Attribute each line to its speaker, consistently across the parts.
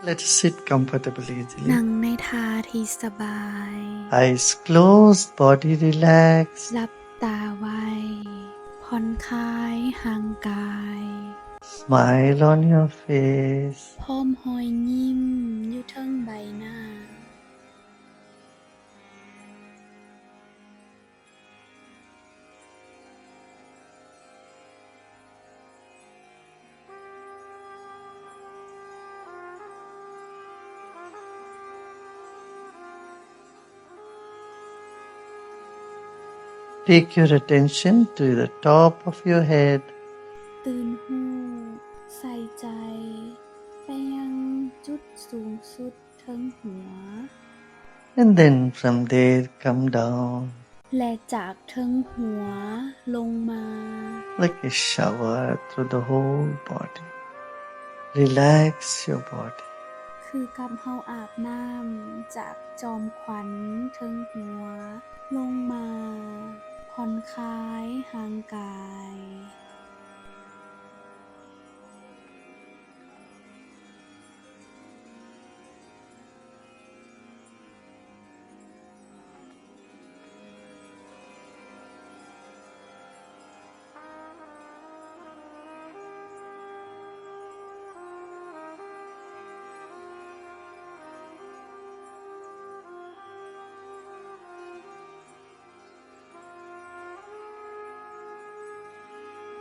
Speaker 1: Let us sit comfortably
Speaker 2: นั่ง
Speaker 1: easily.
Speaker 2: ในท่าที่สบาย
Speaker 1: Eyes closed, body relaxed.
Speaker 2: หลับตาไว้ ผ่อนคลายห่างกาย
Speaker 1: Smile on your face.
Speaker 2: พร้อมรอยยิ้มอยู่เทิงใบหน้า
Speaker 1: Take your attention to the top of your head.
Speaker 2: ตื่นหู้ใส่ใจ ไปยังจุดสูงสุดเทิงหัว
Speaker 1: And then from there come down
Speaker 2: และจากเทิงหัวลงมา
Speaker 1: like a shower through the whole body. Relax your body.
Speaker 2: คือกับเฮาอาบน้ำจากจอมขวัญเทิงหัว ลงมา ผ่อนคลายห่างกาย ม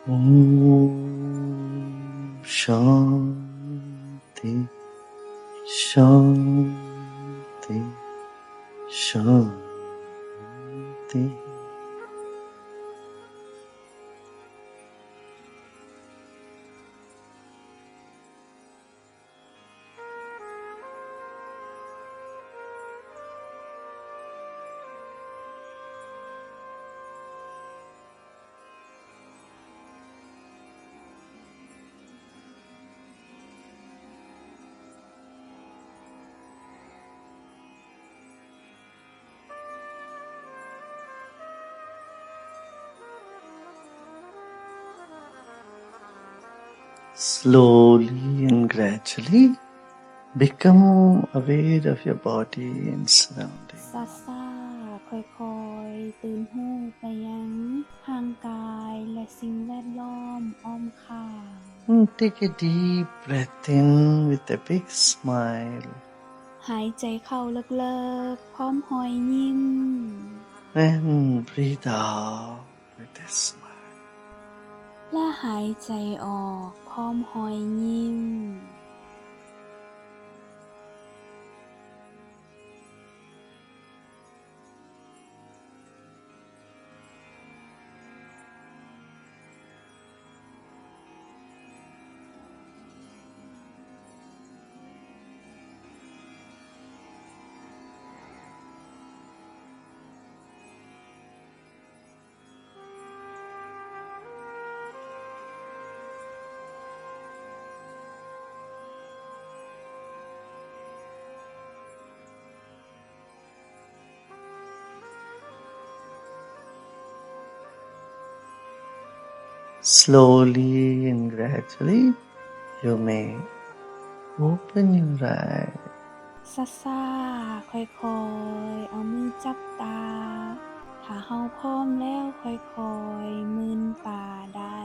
Speaker 1: Om Shanti Shanti Shanti. Slowly and gradually become aware of your body and surroundings.
Speaker 2: ซาซาค่อยๆตื่นรู้ไปยังร่างกายและสิ่งแวดล้อมอ้อมข้าง
Speaker 1: Take a deep breath in with a big smile
Speaker 2: หายใจเข้าลึกๆพร้อมรอยยิ้ม
Speaker 1: and breathe out with a smile.
Speaker 2: และหายใจออกพร้อมรอยยิ้ม
Speaker 1: Slowly and gradually you may open your eyes.
Speaker 2: ซาซาค่อยๆเอามือจับตา ถ้าเฮาพร้อมแล้วค่อยๆมืนตาได้